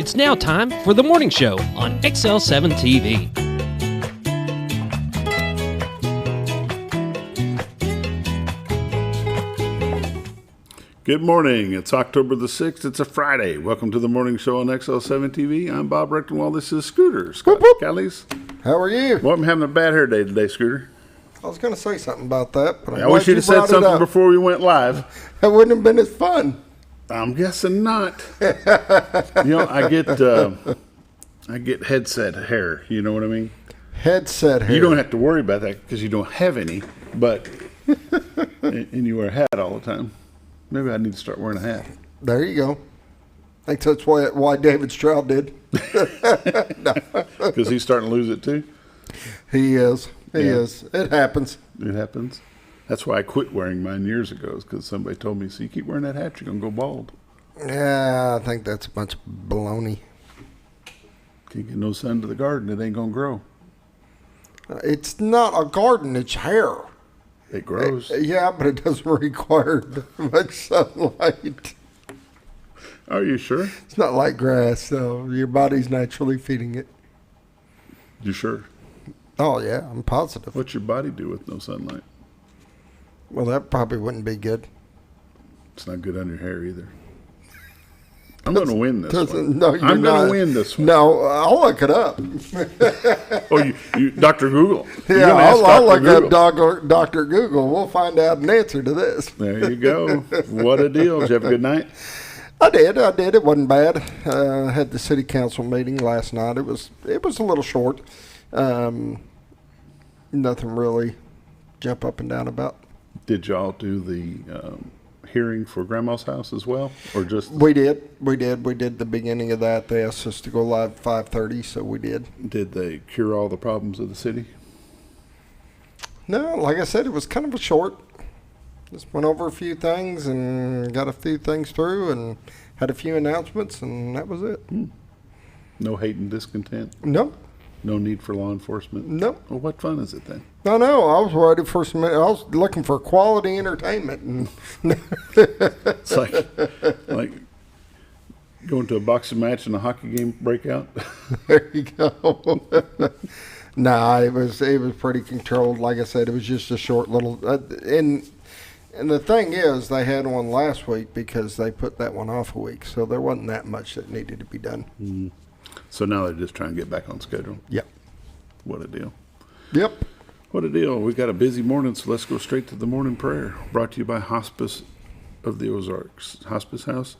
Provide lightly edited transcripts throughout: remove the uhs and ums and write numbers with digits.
It's now time for the morning show on XL7-TV. Good morning. It's October the 6th. It's a Friday. Welcome to the morning show on XL7-TV. I'm Bob Rechtenwald. This is Scooter. Scott Callies. How are you? Well, I'm having a bad hair day today, Scooter. I was going to say something about that, but I wish you'd have said something before we went live. It wouldn't have been as fun. I'm guessing not. I get headset hair. You know what I mean? Headset hair. You don't have to worry about that because you don't have any, but and you wear a hat all the time. Maybe I need to start wearing a hat. There you go. I think that's why David Stroud did. Because he's starting to lose it too? He is. He is. It happens. It happens. That's why I quit wearing mine years ago, because somebody told me, so you keep wearing that hat, you're going to go bald. Yeah, I think that's a bunch of baloney. Can't get no sun to the garden. It ain't going to grow. It's not a garden. It's hair. It grows. Yeah, but it doesn't require much sunlight. Are you sure? It's not like grass, so your body's naturally feeding it. You sure? Oh, yeah, I'm positive. What's your body do with no sunlight? Well, that probably wouldn't be good. It's not good on your hair either. I'm going to win this one. No, you're I'm not. going to win this one. No, I'll look it up. Oh, you Dr. Google. Yeah, I'll look up Dr. Google. We'll find out an answer to this. There you go. What a deal. Did you have a good night? I did. It wasn't bad. I had the city council meeting last night. It was a little short. Nothing really jump up and down about. Did y'all do the hearing for Grandma's house as well, or just? We did the beginning of that. They asked us to go live at 5:30, so we did. Did they cure all the problems of the city? No, like I said, it was kind of a short. Just went over a few things and got a few things through and had a few announcements, and that was it. No hate and discontent? No. No need for law enforcement? No. Well, what fun is it then? I know. I was ready for I was looking for quality entertainment. And it's like going to a boxing match and a hockey game breakout. There you go. Nah, it was pretty controlled. Like I said, it was just a short little. And the thing is, they had one last week because they put that one off a week, so there wasn't that much that needed to be done. Mm-hmm. So now they're just trying to get back on schedule. Yep. What a deal. Yep. What a deal. We've got a busy morning, so let's go straight to the morning prayer. Brought to you by Hospice of the Ozarks. Hospice House,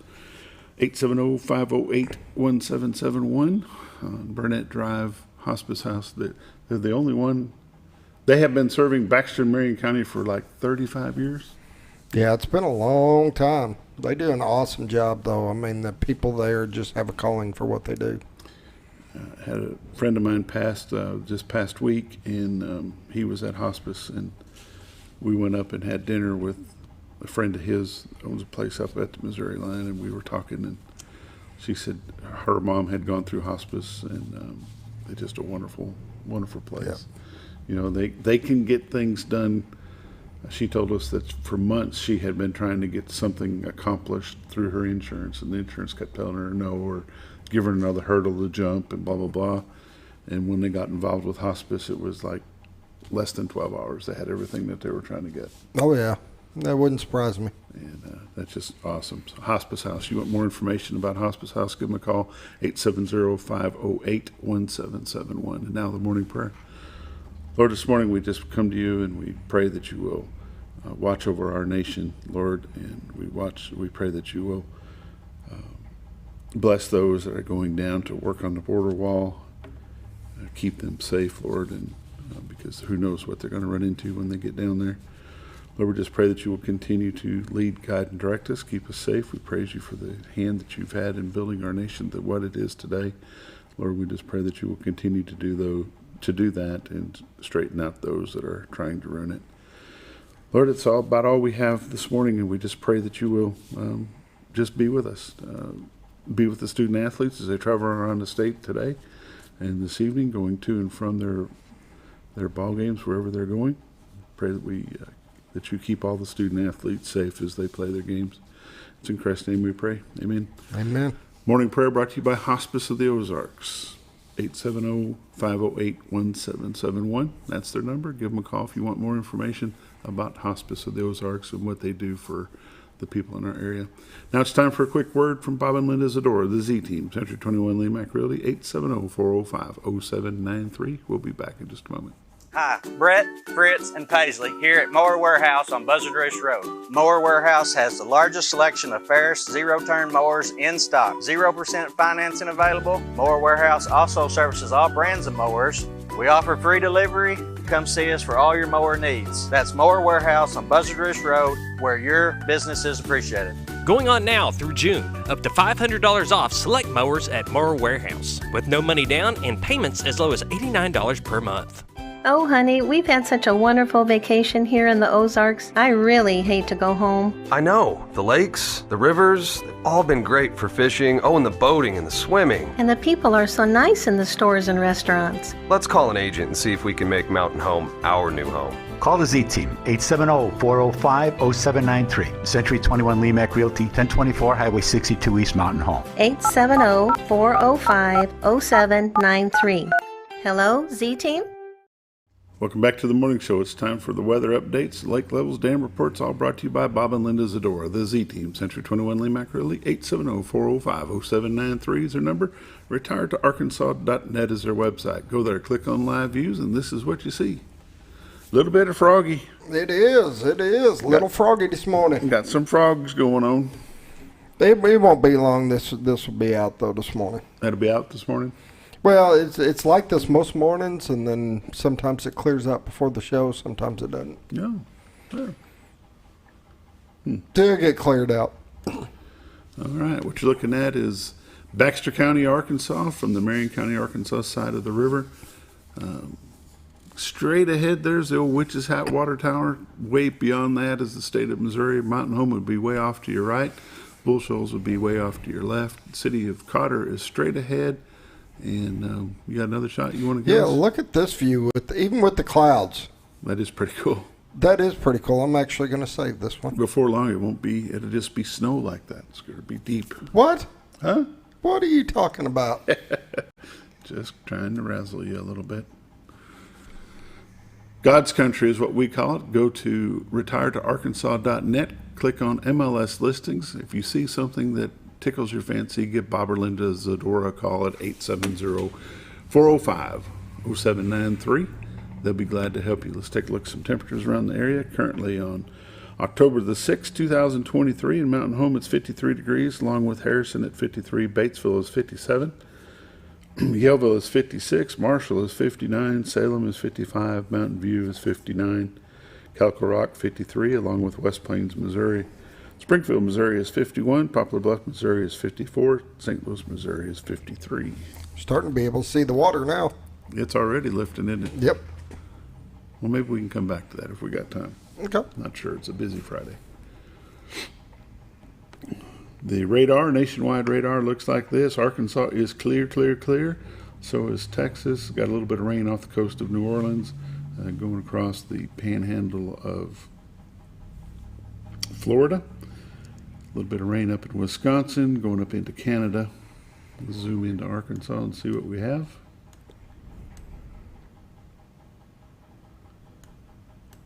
870-508-1771 on Burnett Drive, Hospice House. They're the only one. They have been serving Baxter and Marion County for like 35 years. Yeah, it's been a long time. They do an awesome job, though. I mean, the people there just have a calling for what they do. Had a friend of mine passed just past week, and he was at hospice, and we went up and had dinner with a friend of his that owns a place up at the Missouri line, and we were talking, and she said her mom had gone through hospice, and it's just a wonderful, wonderful place. Yeah. You know, they can get things done. She told us that for months she had been trying to get something accomplished through her insurance, and the insurance kept telling her no, or give her another hurdle to jump, and blah, blah, blah. And when they got involved with hospice, it was like less than 12 hours. They had everything that they were trying to get. Oh, yeah. That wouldn't surprise me. And that's just awesome. So Hospice House. You want more information about Hospice House, give them a call, 870-508-1771. And now the morning prayer. Lord, this morning we just come to you and we pray that you will watch over our nation, Lord, and we pray that you will bless those that are going down to work on the border wall, keep them safe, Lord, and because who knows what they're going to run into when they get down there. Lord, we just pray that you will continue to lead, guide, and direct us, keep us safe. We praise you for the hand that you've had in building our nation to what it is today. Lord, we just pray that you will continue to do that and straighten out those that are trying to ruin it. Lord, it's about all we have this morning, and we just pray that you will just be with us. Be with the student athletes as they travel around the state today and this evening, going to and from their ball games, wherever they're going. Pray that that you keep all the student athletes safe as they play their games. It's in Christ's name we pray. Amen. Amen. Morning prayer brought to you by Hospice of the Ozarks, 870-508-1771. That's their number. Give them a call if you want more information about Hospice of the Ozarks and what they do for the people in our area. Now it's time for a quick word from Bob and Linda Zdora, the Z-Team, Century 21 LeMac Realty, 870-405-0793. We'll be back in just a moment. Hi, Brett, Fritz, and Paisley here at Mower Warehouse on Buzzard Ridge Road. Mower Warehouse has the largest selection of Ferris zero-turn mowers in stock. 0% financing available. Mower Warehouse also services all brands of mowers. We offer free delivery. Come see us for all your mower needs. That's Mower Warehouse on Buzzard Ridge Road, where your business is appreciated. Going on now through June, up to $500 off select mowers at Mower Warehouse, with no money down and payments as low as $89 per month. Oh, honey, we've had such a wonderful vacation here in the Ozarks. I really hate to go home. I know. The lakes, the rivers, they've all been great for fishing. Oh, and the boating and the swimming. And the people are so nice in the stores and restaurants. Let's call an agent and see if we can make Mountain Home our new home. Call the Z-Team, 870-405-0793. Century 21 LeMac Realty, 1024 Highway 62 East Mountain Home. 870-405-0793. Hello, Z-Team? Welcome back to the morning show. It's time for the weather updates, lake levels, dam reports, all brought to you by Bob and Linda Zdora, the Z-Team, Century 21 LeMac Realty, 870-405-0793 is their number. Retiredtoarkansas.net is their website. Go there, click on live views, and this is what you see. A little bit of froggy. It is. Little froggy this morning. Got some frogs going on. It won't be long. This will be out, though, this morning. That'll be out this morning? Well, it's like this most mornings, and then sometimes it clears up before the show, sometimes it doesn't. No. Yeah. Till it get cleared out. All right. What you're looking at is Baxter County, Arkansas, from the Marion County, Arkansas side of the river. Straight ahead, there's the old Witch's Hat Water Tower. Way beyond that is the state of Missouri. Mountain Home would be way off to your right. Bull Shoals would be way off to your left. The city of Cotter is straight ahead. And you got another shot you want to give us? Yeah, look at this view, even with the clouds. That is pretty cool. That is pretty cool. I'm actually going to save this one. Before long, it'll just be snow like that. It's going to be deep. What? Huh? What are you talking about? Just trying to razzle you a little bit. God's Country is what we call it. Go to retiredtoarkansas.net, click on MLS listings. If you see something that tickles your fancy, give Bob or Linda Zdora a call at 870-405-0793. They'll be glad to help you. Let's take a look at some temperatures around the area. Currently on October the 6th, 2023, in Mountain Home it's 53 degrees, along with Harrison at 53, Batesville is 57, Yellville is 56, Marshall is 59, Salem is 55, Mountain View is 59, Calico Rock 53, along with West Plains, Missouri. Springfield, Missouri is 51. Poplar Bluff, Missouri is 54. St. Louis, Missouri is 53. Starting to be able to see the water now. It's already lifting, isn't it? Yep. Well, maybe we can come back to that if we got time. Okay. Not sure. It's a busy Friday. The radar, nationwide radar, looks like this. Arkansas is clear, clear, clear. So is Texas. Got a little bit of rain off the coast of New Orleans, going across the panhandle of Florida. A little bit of rain up in Wisconsin, going up into Canada. We'll zoom into Arkansas and see what we have.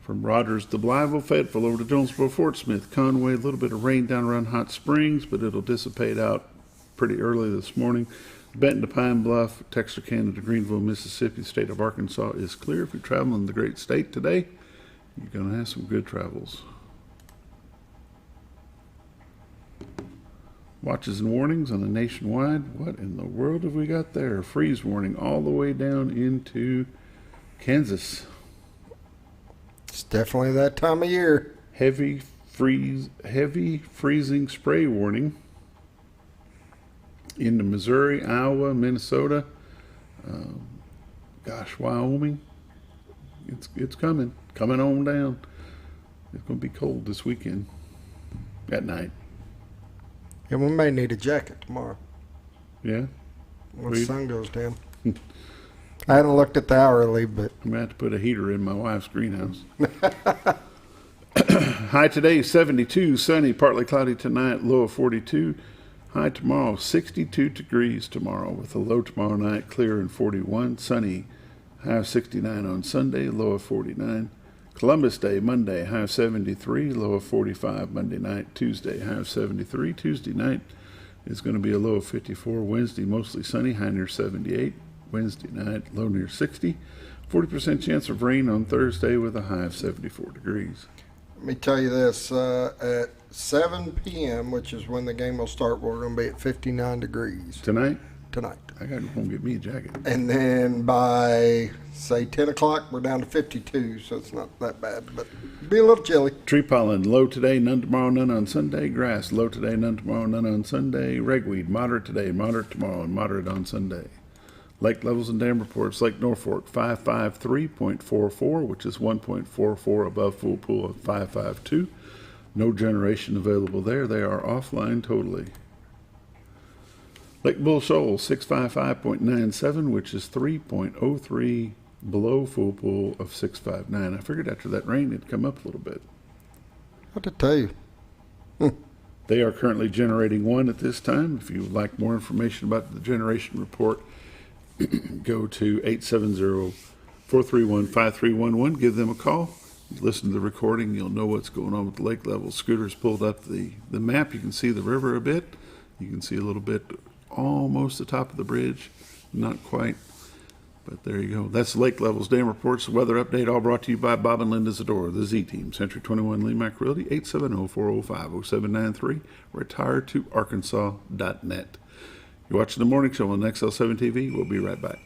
From Rogers to Blytheville, Fayetteville, over to Jonesboro, Fort Smith, Conway, a little bit of rain down around Hot Springs, but it'll dissipate out pretty early this morning. Benton to Pine Bluff, Texarkana to Greenville, Mississippi, state of Arkansas is clear. If you're traveling the great state today, you're going to have some good travels. Watches and warnings on the nationwide. What in the world have we got there? Freeze warning all the way down into Kansas. It's definitely that time of year. Heavy freezing spray warning into Missouri, Iowa, Minnesota. Wyoming. It's coming on down. It's going to be cold this weekend at night. And we may need a jacket tomorrow. Yeah? When the sun goes down. I hadn't looked at the hourly, but I'm going to have to put a heater in my wife's greenhouse. High today, 72, sunny, partly cloudy tonight, low of 42. High tomorrow, 62 degrees tomorrow, with a low tomorrow night, clear and 41, sunny. High of 69 on Sunday, low of 49. Columbus Day, Monday, high of 73, low of 45. Monday night, Tuesday, high of 73. Tuesday night is going to be a low of 54. Wednesday, mostly sunny, high near 78. Wednesday night, low near 60. 40% chance of rain on Thursday with a high of 74 degrees. Let me tell you this, at 7 p.m., which is when the game will start, we're going to be at 59 degrees. Tonight? Tonight. I got to go and get me a jacket. And then by, say, 10 o'clock, we're down to 52, so it's not that bad, but it'll be a little chilly. Tree pollen, low today, none tomorrow, none on Sunday. Grass, low today, none tomorrow, none on Sunday. Ragweed, moderate today, moderate tomorrow, and moderate on Sunday. Lake levels and dam reports, Lake Norfolk, 553.44, which is 1.44 above full pool of 552. No generation available there. They are offline totally. Lake Bull Shoals, 655.97, which is 3.03 below full pool of 659. I figured after that rain it'd come up a little bit. What to tell you? They are currently generating one at this time. If you would like more information about the generation report, go to 870-431-5311. Give them a call. Listen to the recording. You'll know what's going on with the lake levels. Scooter's pulled up the map. You can see the river a bit. You can see a little bit almost the top of the bridge. Not quite, but there you go. That's the lake levels, dam reports, the weather update, all brought to you by Bob and Linda Zdora, the Z-Team, Century 21 LeMac Realty, 870-405-0793, retiredtoarkansas.net. You're watching The Morning Show on XL7-TV. We'll be right back.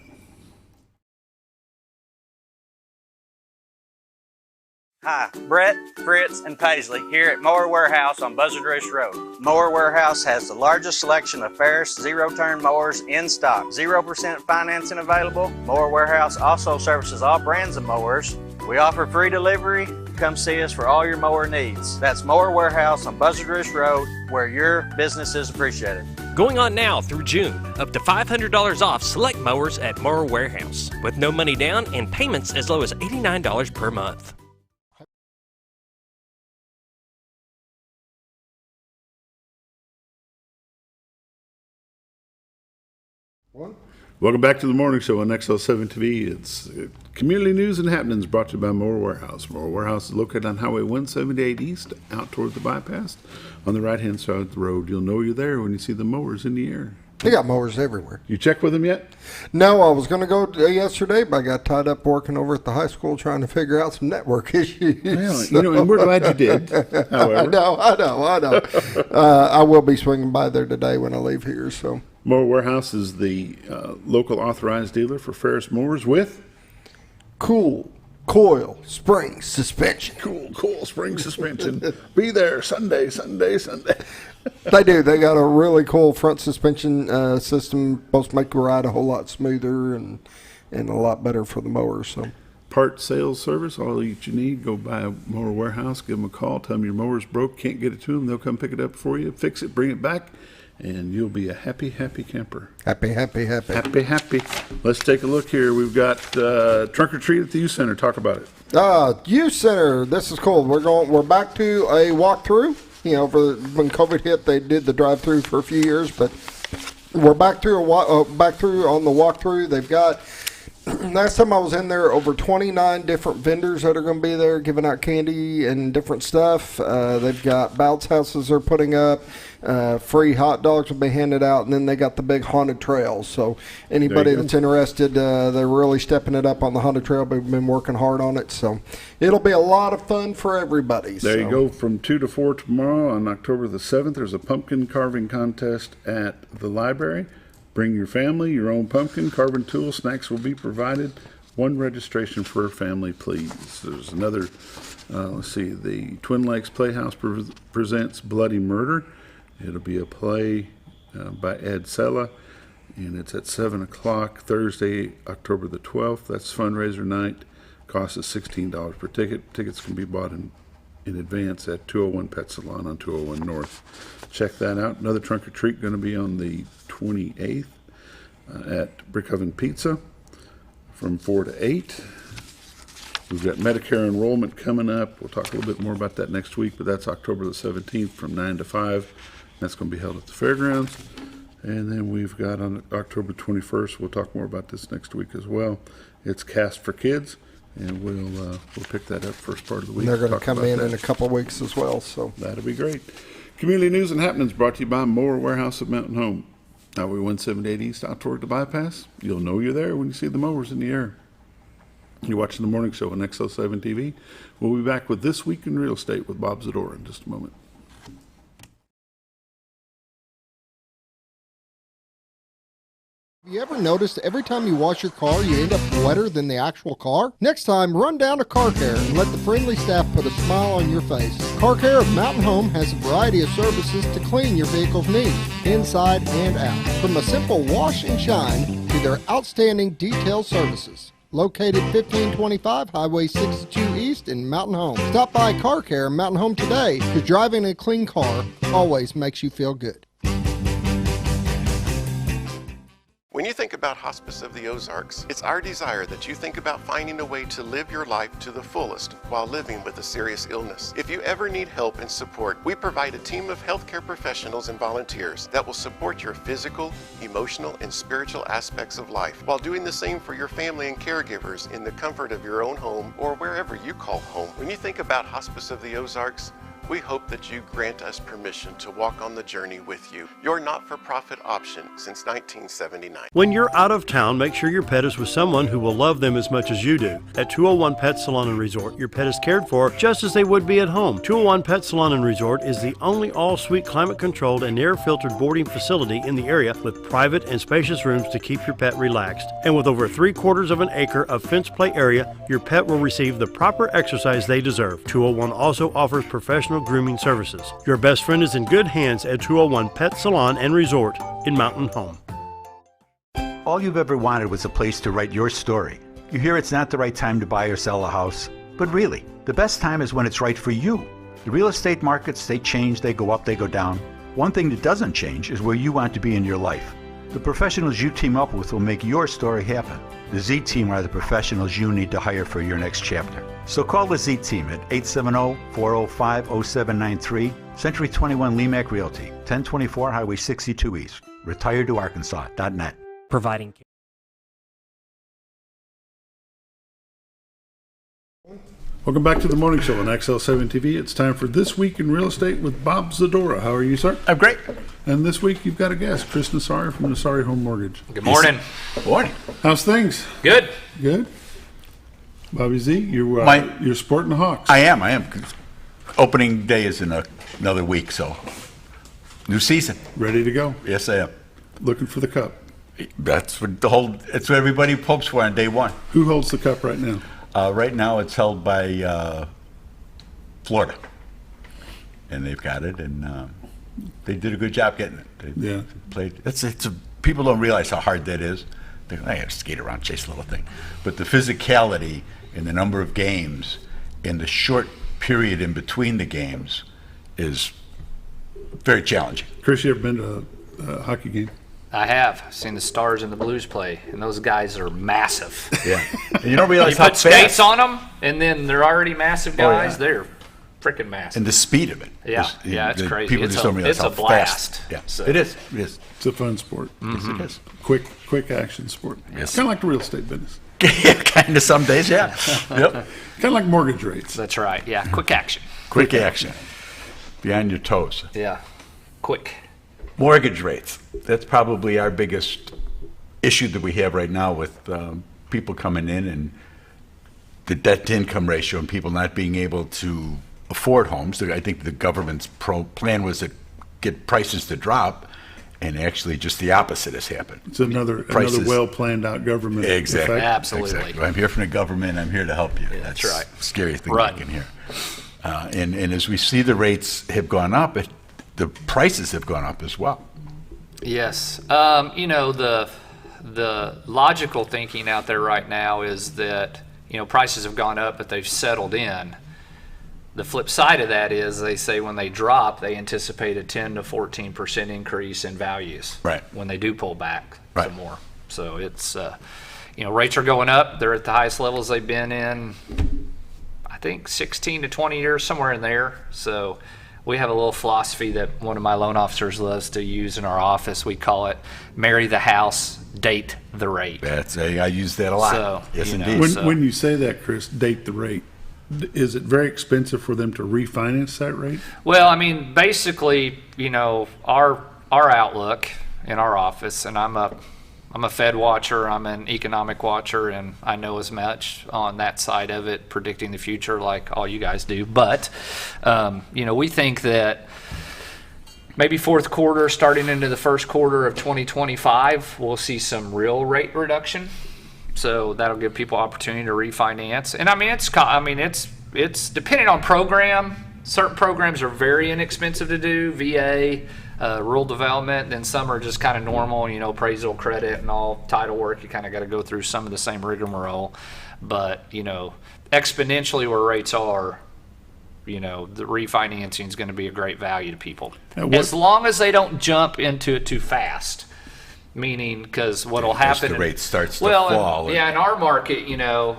Hi, Brett, Fritz, and Paisley here at Mower Warehouse on Buzzard Roost Road. Mower Warehouse has the largest selection of Ferris zero-turn mowers in stock. 0% financing available. Mower Warehouse also services all brands of mowers. We offer free delivery. Come see us for all your mower needs. That's Mower Warehouse on Buzzard Roost Road, where your business is appreciated. Going on now through June, up to $500 off select mowers at Mower Warehouse, with no money down and payments as low as $89 per month. Welcome back to the Morning Show on XL7-TV. It's community news and happenings brought to you by Mower Warehouse. Mower Warehouse is located on Highway 178 East, out toward the bypass. On the right-hand side of the road, you'll know you're there when you see the mowers in the air. They got mowers everywhere. You checked with them yet? No, I was going to go yesterday, but I got tied up working over at the high school trying to figure out some network issues. Well, you know, and we're glad you did, however. I know. I will be swinging by there today when I leave here, so. Mower Warehouse is the local authorized dealer for Ferris mowers with Cool Coil Spring Suspension. Cool spring suspension. Be there Sunday. They do. They got a really cool front suspension system. Supposed to make the ride a whole lot smoother and a lot better for the mowers. So, part sales service, all that you need. Go by a Mower Warehouse, give them a call, tell them your mower's broke, can't get it to them. They'll come pick it up for you, fix it, bring it back, and you'll be a happy camper. Happy. Let's take a look here. We've got trunk or treat at the youth center. Talk about it. Youth center. This is cool. We're back to a walkthrough. You know, when COVID hit, they did the drive-through for a few years, but we're back through on the walkthrough. They've got. Last time I was in there, over 29 different vendors that are going to be there giving out candy and different stuff. They've got bounce houses they're putting up. Free hot dogs will be handed out. And then they got the big haunted trails. So anybody that's interested, they're really stepping it up on the haunted trail. We've been working hard on it. So it'll be a lot of fun for everybody. There you go. From 2 to 4 tomorrow on October the 7th, there's a pumpkin carving contest at the library. Bring your family, your own pumpkin, carving tools, snacks will be provided. One registration per family, please. There's another, the Twin Lakes Playhouse presents Bloody Murder. It'll be a play by Ed Sella, and it's at 7 o'clock Thursday, October the 12th. That's fundraiser night. Cost is $16 per ticket. Tickets can be bought in advance at 201 Pet Salon on 201 North. Check that out. Another trunk or treat going to be on the 28th at Brick Oven Pizza from 4 to 8. We've got Medicare enrollment coming up. We'll talk a little bit more about that next week, but that's October the 17th from 9 to 5. That's going to be held at the fairgrounds. And then we've got on October 21st, we'll talk more about this next week as well. It's Cast for Kids, and we'll pick that up first part of the week. And they're going to come in a couple of weeks as well. So that'll be great. Community news and happenings brought to you by Mower Warehouse of Mountain Home. Highway 178 East out toward the bypass. You'll know you're there when you see the mowers in the air. You're watching the morning show on XL7-TV. We'll be back with This Week in Real Estate with Bob Zdora in just a moment. Have you ever noticed every time you wash your car, you end up wetter than the actual car? Next time, run down to Car Care and let the friendly staff put a smile on your face. Car Care of Mountain Home has a variety of services to clean your vehicle's needs, inside and out. From a simple wash and shine to their outstanding detail services. Located 1525 Highway 62 East in Mountain Home. Stop by Car Care in Mountain Home today, because driving a clean car always makes you feel good. When you think about Hospice of the Ozarks, it's our desire that you think about finding a way to live your life to the fullest while living with a serious illness. If you ever need help and support, we provide a team of healthcare professionals and volunteers that will support your physical, emotional, and spiritual aspects of life while doing the same for your family and caregivers in the comfort of your own home or wherever you call home. When you think about Hospice of the Ozarks, we hope that you grant us permission to walk on the journey with you. Your not-for-profit option since 1979. When you're out of town, make sure your pet is with someone who will love them as much as you do. At 201 Pet Salon and Resort, your pet is cared for just as they would be at home. 201 Pet Salon and Resort is the only all-suite climate-controlled and air-filtered boarding facility in the area with private and spacious rooms to keep your pet relaxed. And with over 3/4 of an acre of fenced play area, your pet will receive the proper exercise they deserve. 201 also offers professional grooming services. Your best friend is in good hands at 201 Pet Salon and Resort in Mountain Home. All you've ever wanted was a place to write your story. You hear it's not the right time to buy or sell a house, but really, the best time is when it's right for you. The real estate markets, they change, they go up, they go down. One thing that doesn't change is where you want to be in your life. The professionals you team up with will make your story happen. The Z Team are the professionals you need to hire for your next chapter. So call the Z Team at 870-405-0793, Century 21 LeMac Realty, 1024 Highway 62 East, retiredtoarkansas.net. Providing care. Welcome back to the morning show on XL7-TV. It's time for This Week in Real Estate with Bob Zdora. How are you, sir? I'm great. And this week you've got a guest, Chris Nassari from Nassari Home Mortgage. Good morning. Morning. How's things? Good. Good. Bobby Z, you're sporting the Hawks. I am. Opening day is in another week, so new season. Ready to go. Yes, I am. Looking for the cup. That's what it's what everybody hopes for on day one. Who holds the cup right now? Right now it's held by Florida, and they've got it, and they did a good job getting it. They played. People don't realize how hard that is. They have to skate around, chase a little thing, but the physicality and the number of games and the short period in between the games is very challenging. Chris, you ever been to a hockey game? I have seen the Stars and the Blues play, and those guys are massive. Yeah, and you don't realize you how put fast. skates on them, and then they're already massive guys. Oh, yeah. They're freaking massive. And the speed of it. It's crazy. People just don't realize it's how a blast. Fast. Yeah, So. it is. It's a fun sport. Mm-hmm. Yes, it is. Quick action sport. Yes. Kind of like the real estate business. Kind of some days, yeah. Yep. Kind of like mortgage rates. That's right. Yeah, quick action. Quick action. Be on your toes. Yeah, quick. Mortgage rates. That's probably our biggest issue that we have right now with people coming in and the debt-to-income ratio and people not being able to afford homes. I think the government's plan was to get prices to drop, and actually just the opposite has happened. It's another well-planned out government. Exactly. Effect. Absolutely. Exactly. I'm here from the government. I'm here to help you. Yeah, that's right. The scariest thing Right. you can hear. And as we see the rates have gone up, the prices have gone up as well. Yes. The logical thinking out there right now is that, prices have gone up, but they've settled in. The flip side of that is they say when they drop, they anticipate a 10 to 14% increase in values. Right. When they do pull back Right. some more. So it's, rates are going up. They're at the highest levels they've been in, I think, 16 to 20 years, somewhere in there. So we have a little philosophy that one of my loan officers loves to use in our office. We call it marry the house, date the rate. I use that a lot. So, yes, you know, indeed. When you say that, Chris, date the rate, is it very expensive for them to refinance that rate? Well, I mean, basically, you know, our outlook in our office, and I'm a Fed watcher, I'm an economic watcher, and I know as much on that side of it, predicting the future like all you guys do. But, you know, we think that maybe fourth quarter, starting into the first quarter of 2025, we'll see some real rate reduction. So that'll give people opportunity to refinance. And I mean, it's depending on program. Certain programs are very inexpensive to do, VA, rural development, then some are just kind of normal, you know, appraisal, credit, and all title work. You kind of got to go through some of the same rigmarole. But, you know, exponentially where rates are, you know, the refinancing is going to be a great value to people. As long as they don't jump into it too fast. Meaning, because what will happen... the rate starts to fall. In our market, you know,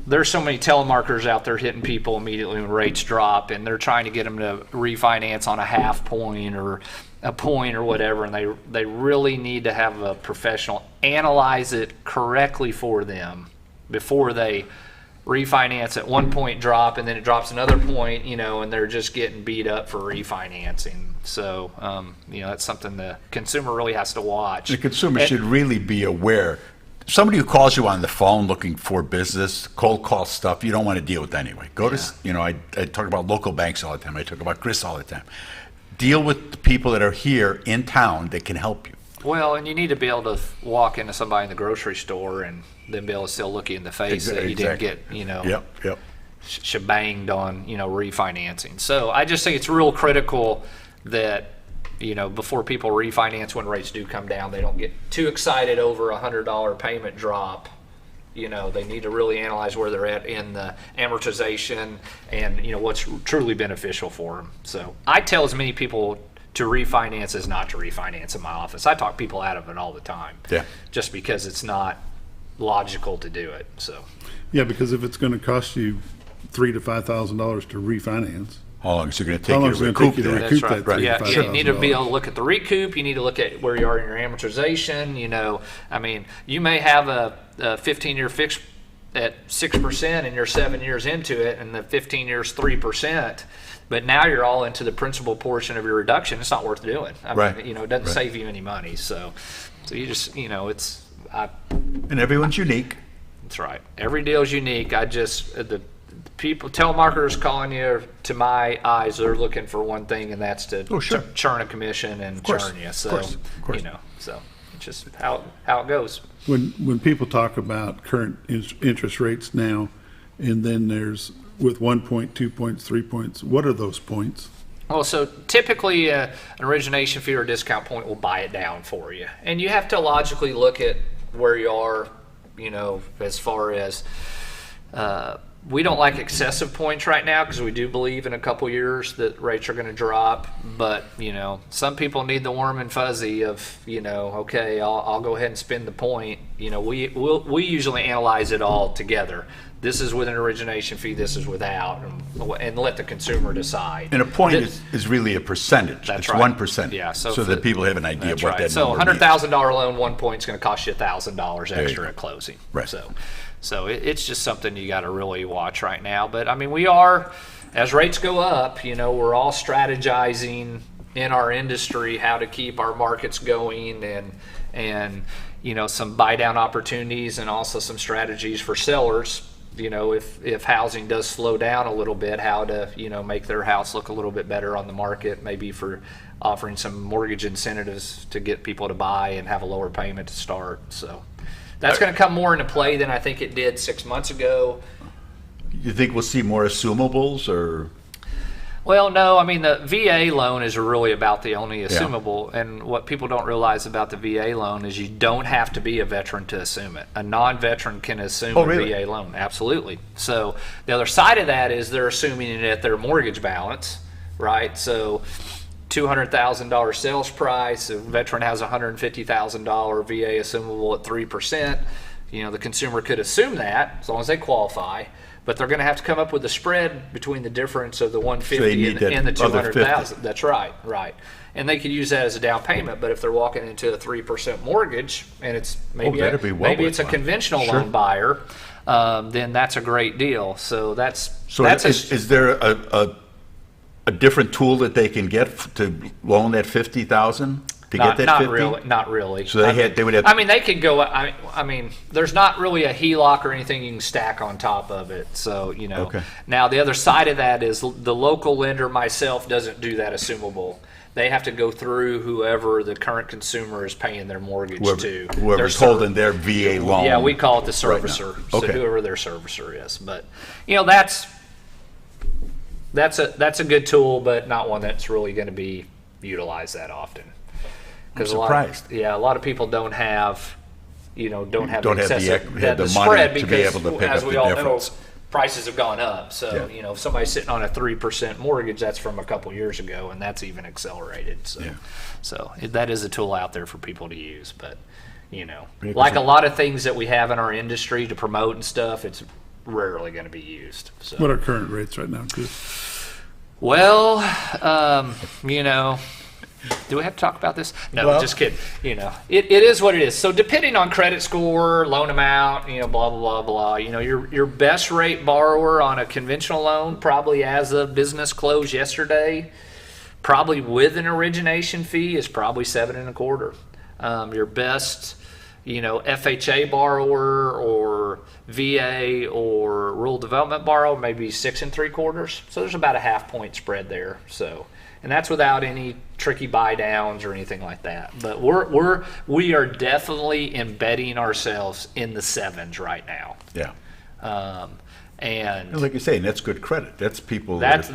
there's so many telemarketers out there hitting people immediately when rates drop, and they're trying to get them to refinance on a half point or a point or whatever, and they really need to have a professional analyze it correctly for them before they refinance at one point drop, and then it drops another point, you know, and they're just getting beat up for refinancing. So, you know, that's something the consumer really has to watch. The consumer should really be aware. Somebody who calls you on the phone looking for business, cold call stuff, you don't want to deal with anyway. Go to, you know, I talk about local banks all the time. I talk about Chris all the time. Deal with the people that are here in town that can help you. Well, and you need to be able to walk into somebody in the grocery store and then be able to still look you in the face that you didn't get, you know, shebanged on, you know, refinancing. So I just think it's real critical that, you know, before people refinance when rates do come down, they don't get too excited over a $100 payment drop. You know, they need to really analyze where they're at in the amortization and, you know, what's truly beneficial for them. So I tell as many people to refinance as not to refinance in my office. I talk people out of it all the time. Yeah. Just because it's not logical to do it. So. Yeah, because if it's going to cost you $3,000 to $5,000 to refinance, how long is it going to take you to recoup that? That's right. Yeah, you need to be able to look at the recoup. You need to look at where you are in your amortization. You know, I mean, you may have a 15-year fix at 6% and you're 7 years into it, and the 15 years 3%. But now you're all into the principal portion of your reduction. It's not worth doing. I mean, you know, it doesn't save you any money. So you just, you know, and everyone's unique. That's right. Every deal is unique. The people, telemarketers calling you, to my eyes, they're looking for one thing, and that's to churn a commission and churn you. So, you know, so it's just how it goes. When people talk about current interest rates now, and then there's with 1 point, 2 points, 3 points, what are those points? Well, so typically an origination fee or discount point will buy it down for you. And you have to logically look at where you are, you know, as far as we don't like excessive points right now because we do believe in a couple years that rates are going to drop. But, you know, some people need the warm and fuzzy of, you know, okay, I'll go ahead and spend the point. You know, we usually analyze it all together. This is with an origination fee, this is without, and let the consumer decide. And a point is really a percentage. That's it's right. 1%. Yeah, so that people have an idea of what that so number $100,000 loan, 1 point is going to cost you $1,000 extra at closing. Right. So it's just something you got to really watch right now. But I mean, we are, as rates go up, you know, we're all strategizing in our industry how to keep our markets going and you know, some buy down opportunities and also some strategies for sellers. You know, if housing does slow down a little bit, how to, you know, make their house look a little bit better on the market, maybe for offering some mortgage incentives to get people to buy and have a lower payment to start. So that's going to come more into play than I think it did 6 months ago. You think we'll see more assumables or? Well, no, I mean, the VA loan is really about the only assumable, and what people don't realize about the VA loan is you don't have to be a veteran to assume it. A non-veteran can assume a VA loan, absolutely. So the other side of that is they're assuming it at their mortgage balance, right? So $200,000 sales price, a veteran has $150,000 VA assumable at 3%. You know, the consumer could assume that as long as they qualify. but they're going to have to come up with a spread between the difference of the So they 150 need and the that other 200,000. That's right. And they could use that as a down payment, but if they're walking into a 3% mortgage and it's maybe that'd be well it's a worthwhile. conventional Sure. loan buyer, then that's a great deal. So is there a different tool that they can get to loan that 50,000 to get that not 50? really, not really. So they would have. I mean, they could go. I mean, there's not really a HELOC or anything you can stack on top of it. So Okay. Now the other side of that is the local lender, myself, doesn't do that assumable. They have to go through whoever the current consumer is paying their mortgage to. Whoever's holding their VA loan. Yeah, we call it the right servicer. now. So Okay. whoever their servicer is, but that's a good tool, but not one that's really going to be utilized that often. I'm A surprised. lot of people don't have the money spread to because, be able to pick as up we the all difference. know, prices have gone up. So if somebody's sitting on a 3% mortgage, that's from a couple years ago, and that's even accelerated. So that is a tool out there for people to use, but like a lot of things that we have in our industry to promote and stuff, it's rarely going to be used. So. What are current rates right now, too? Well, do we have to talk about this? No, Well, just kidding. It is what it is. So depending on credit score, loan amount, blah, blah, blah, blah. Your best rate borrower on a conventional loan, probably as of business close yesterday, probably with an origination fee, is probably 7.25. Your best, FHA borrower or VA or rural development borrower, maybe 6.75. So there's about a half point spread there. And that's without any tricky buy downs or anything like that. But we are definitely embedding ourselves in the 7s right now. Yeah. And like you're saying, that's good credit. That's people. That's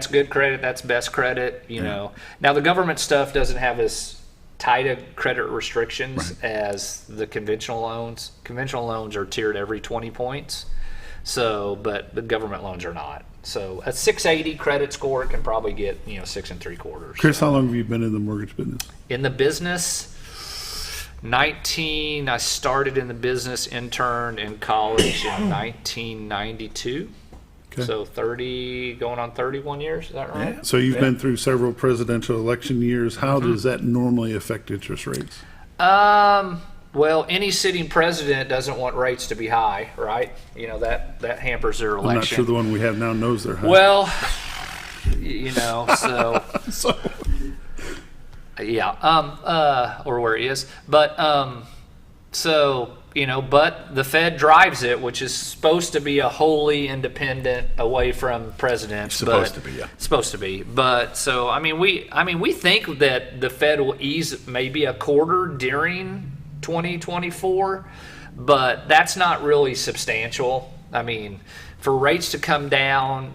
good credit. That's best credit. Now the government stuff doesn't have as tight a credit restrictions as the conventional loans. Conventional loans are tiered every 20 points. But the government loans are not. So a 680 credit score can probably get 6.75. Chris, how long have you been in the mortgage business? In the business, I started in the business, interned in college in 1992. Okay. So 30, going on 31 years. Is that right? Yeah. So you've been through several presidential election years. How does that normally affect interest rates? Well, any sitting president doesn't want rates to be high, right? That hampers their election. I'm not sure the one we have now knows they're high. Well, or where he is. But, but the Fed drives it, which is supposed to be a wholly independent away from presidents. Supposed to be, yeah. Supposed to be. But we think that the Fed will ease maybe a quarter during 2024, but that's not really substantial. For rates to come down,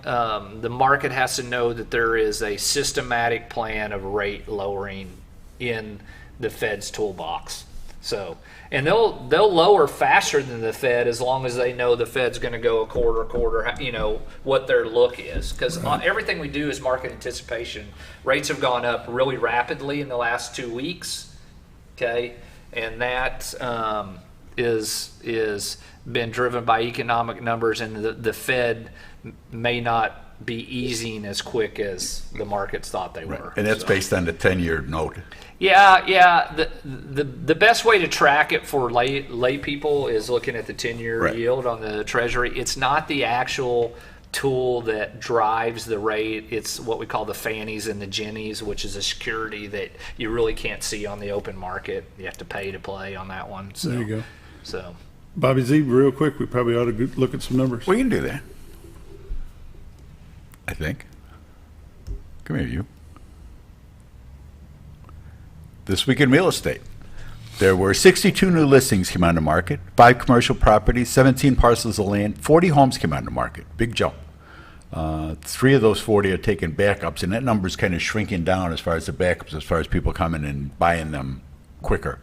the market has to know that there is a systematic plan of rate lowering in the Fed's toolbox. And they'll lower faster than the Fed as long as they know the Fed's going to go a quarter, what their look is. Because everything we do is market anticipation. Rates have gone up really rapidly in the last 2 weeks. Okay. And that is been driven by economic numbers, and the Fed may not be easing as quick as the markets thought they were. And that's based on the 10-year note. Yeah. The best way to track it for lay people is looking at the 10-year yield on the Treasury. It's not the actual tool that drives the rate. It's what we call the fannies and the ginnies, which is a security that you really can't see on the open market. You have to pay to play on that one. There you go. So, Bobby Z, real quick, we probably ought to look at some numbers. We can do that, I think. Come here, you. This week in real estate. There were 62 new listings came on the market, 5 commercial properties, 17 parcels of land, 40 homes came on the market. Big jump. 3 of those 40 are taking backups, and that number's kind of shrinking down as far as the backups, as far as people coming and buying them quicker.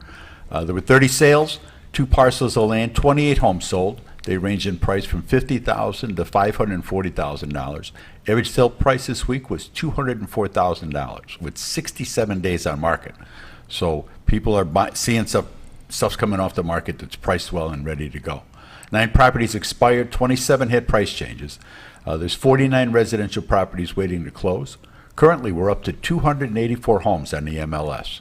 There were 30 sales, 2 parcels of land, 28 homes sold. They range in price from $50,000 to $540,000. Average sale price this week was $204,000 with 67 days on market. So people are seeing stuff's coming off the market that's priced well and ready to go. 9 properties expired, 27 had price changes. There's 49 residential properties waiting to close. Currently, we're up to 284 homes on the MLS.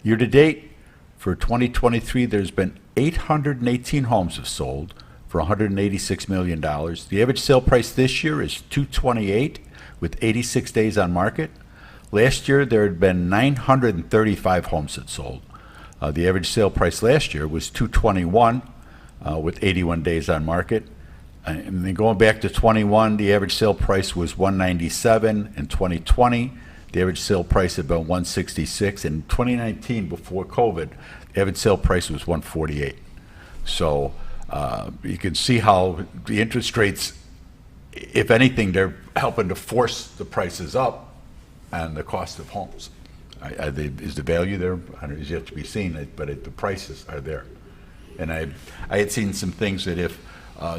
Year to date, for 2023, there's been 818 homes have sold for $186 million. The average sale price this year is $228 with 86 days on market. Last year, there had been 935 homes that sold. The average sale price last year was $221 with 81 days on market. And then going back to 21, the average sale price was $197. In 2020, the average sale price had been $166. In 2019, before COVID, the average sale price was $148. So you can see how the interest rates, if anything, they're helping to force the prices up and the cost of homes. Is the value there? I don't know, it's yet to be seen, but the prices are there. And I had seen some things that if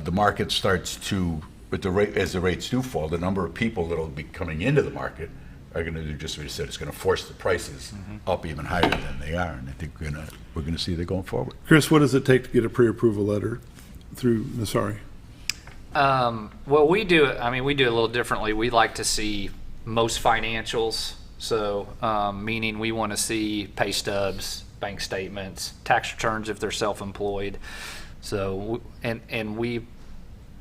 the market starts to, with the rate, as the rates do fall, the number of people that will be coming into the market are going to do just what you said. It's going to force the prices up even higher than they are, and I think we're going to see that going forward. Chris, what does it take to get a pre-approval letter through Nassari? Well, we do it a little differently. We like to see most financials, so meaning we want to see pay stubs, bank statements, tax returns if they're self-employed. So, and we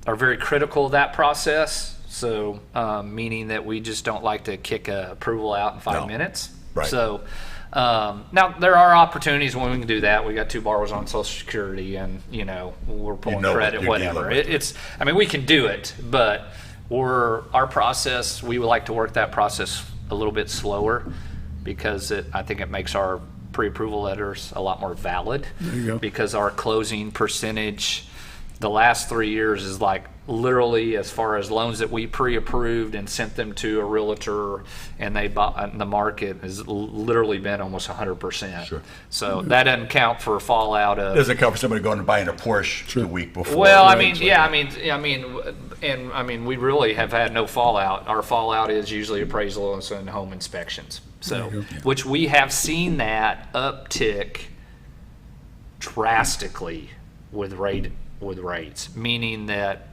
are very critical of that process. So, meaning that we just don't like to kick a approval out in 5 minutes. Right. So, now there are opportunities when we can do that. We got 2 borrowers on Social Security, and we're pulling credit, whatever. We can do it, but our process. We would like to work that process a little bit slower because I think it makes our pre-approval letters a lot more valid. There you go. Because our closing percentage the last 3 years is like literally, as far as loans that we pre-approved and sent them to a realtor and they bought in the market, has literally been almost 100%. Sure. So that doesn't count for fallout of. Doesn't count for somebody going and buying a Porsche the week before. Well, right? We really have had no fallout. Our fallout is usually appraisals and home inspections. So, which we have seen that uptick drastically with rates, meaning that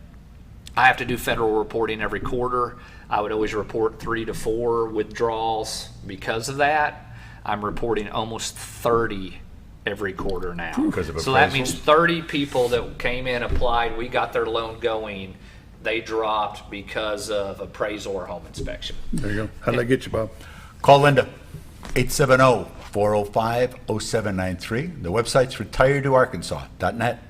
I have to do federal reporting every quarter. I would always report 3 to 4 withdrawals. Because of that, I'm reporting almost 30 every quarter now. So that means 30 people that came in, applied, we got their loan going, they dropped because of appraisal or home inspection. There you go. How did I get you, Bob? Call Linda, 870-405-0793. The website's retiredtoarkansas.net.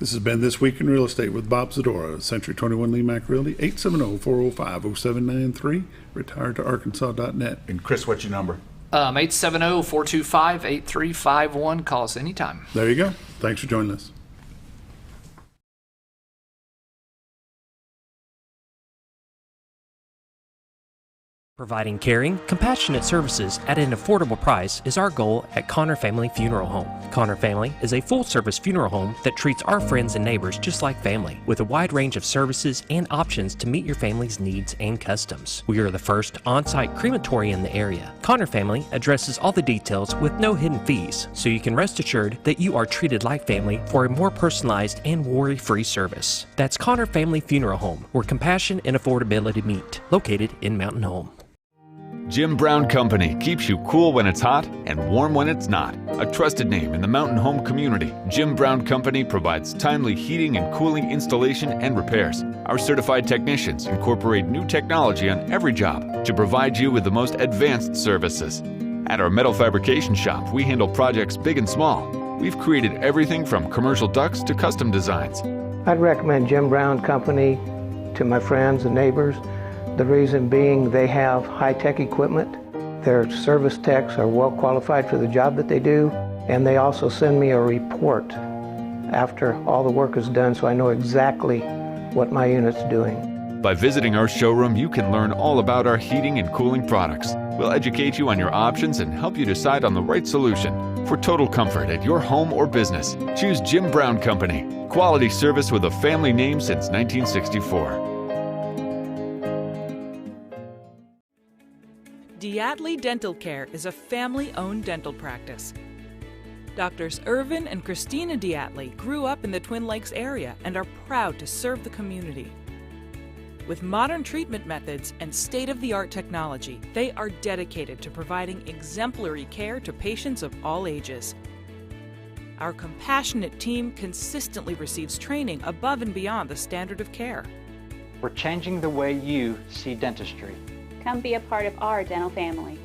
This has been This Week in Real Estate with Bob Zdora, Century 21 LeMac Realty, 870-405-0793, retiredtoarkansas.net. And Chris, what's your number? 870-425-8351. Call us anytime. There you go. Thanks for joining us. Providing caring, compassionate services at an affordable price is our goal at Connor Family Funeral Home. Connor Family is a full-service funeral home that treats our friends and neighbors just like family, with a wide range of services and options to meet your family's needs and customs. We are the first on-site crematory in the area. Connor Family addresses all the details with no hidden fees, so you can rest assured that you are treated like family for a more personalized and worry-free service. That's Connor Family Funeral Home, where compassion and affordability meet, located in Mountain Home. Jim Brown Company keeps you cool when it's hot and warm when it's not. A trusted name in the mountain home community, Jim Brown Company provides timely heating and cooling installation and repairs. Our certified technicians incorporate new technology on every job to provide you with the most advanced services. At our metal fabrication shop, we handle projects big and small. We've created everything from commercial ducts to custom designs. I'd recommend Jim Brown Company to my friends and neighbors. The reason being they have high-tech equipment, their service techs are well qualified for the job that they do, and they also send me a report after all the work is done so I know exactly what my unit's doing. By visiting our showroom, you can learn all about our heating and cooling products. We'll educate you on your options and help you decide on the right solution. For total comfort at your home or business, choose Jim Brown Company. Quality service with a family name since 1964. Diatley Dental Care is a family-owned dental practice. Doctors Irvin and Christina Diatley grew up in the Twin Lakes area and are proud to serve the community. With modern treatment methods and state-of-the-art technology, they are dedicated to providing exemplary care to patients of all ages. Our compassionate team consistently receives training above and beyond the standard of care. We're changing the way you see dentistry. Come be a part of our dental family.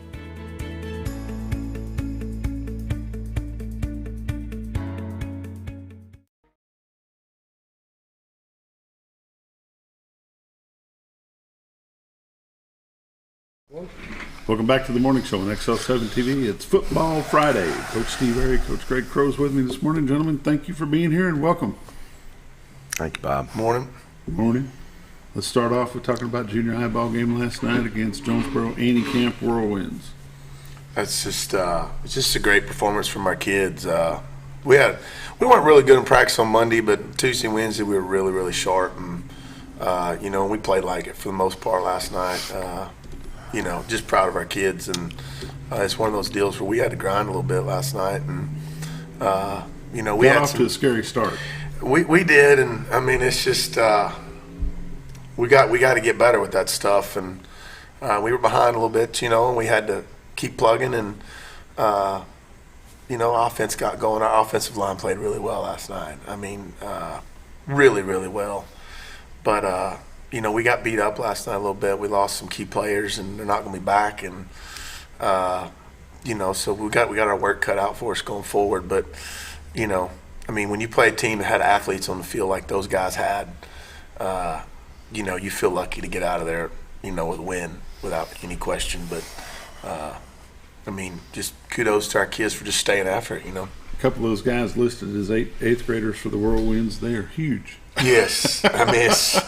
Welcome back to the morning show on XL7-TV. It's Football Friday. Coach Steve Airy, Coach Greg Crow's with me this morning. Gentlemen, thank you for being here and welcome. Thank you, Bob. Morning. Morning. Let's start off with talking about junior high ball game last night against Jonesboro Annie Camp Whirlwinds. That's just it's just a great performance from our kids. We weren't really good in practice on Monday, but Tuesday and Wednesday we were really, really sharp, and we played like it for the most part last night. Just proud of our kids, and it's one of those deals where we had to grind a little bit last night, and we got had off to a scary start. We did, and I mean it's just we got to get better with that stuff, and we were behind a little bit, and we had to keep plugging, and offense got going. Our offensive line played really well last night. I mean, really, really well, but. We got beat up last night a little bit. We lost some key players, and they're not going to be back. And so we got our work cut out for us going forward. But when you play a team that had athletes on the field like those guys had, you feel lucky to get out of there, with a win without any question. But just kudos to our kids for just staying after it. A couple of those guys listed as eighth graders for the Whirlwinds. They are huge. Yes, it's.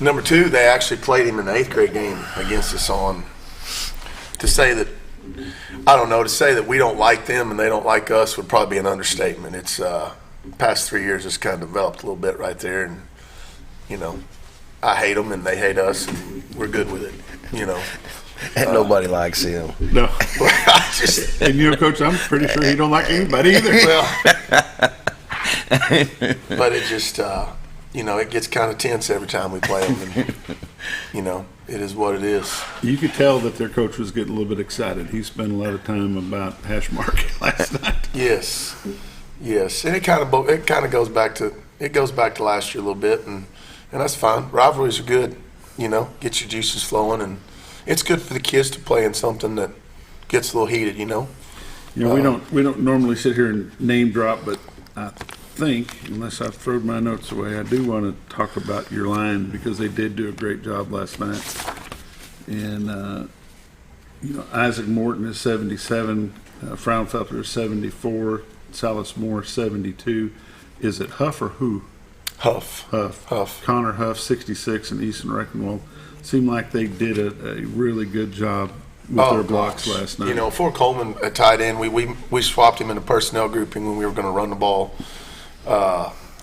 Number two, they actually played him in the 8th grade game against us to say that we don't like them and they don't like us would probably be an understatement. It's past 3 years it's kind of developed a little bit right there, and I hate them and they hate us, and we're good with it, And nobody likes him. No. And Coach, I'm pretty sure he don't like anybody either. But it just it gets kind of tense every time we play them, and it is what it is. You could tell that their coach was getting a little bit excited. He spent a lot of time about hash market last night. Yes, and it kind of goes back to last year a little bit, and that's fine. Rivalries are good, get your juices flowing, and it's good for the kids to play in something that gets a little heated, we don't normally sit here and name drop, but I think, unless I've thrown my notes away, I do want to talk about your line because they did do a great job last night. And Isaac Morton is 77, Fraunfelter is 74, Salas Moore 72. Is it Huff or who? Huff. Connor Huff 66 and Easton Reckenwald. Seemed like they did a really good job with their blocks last night. For Coleman at tight end, we swapped him in a personnel grouping when we were going to run the ball.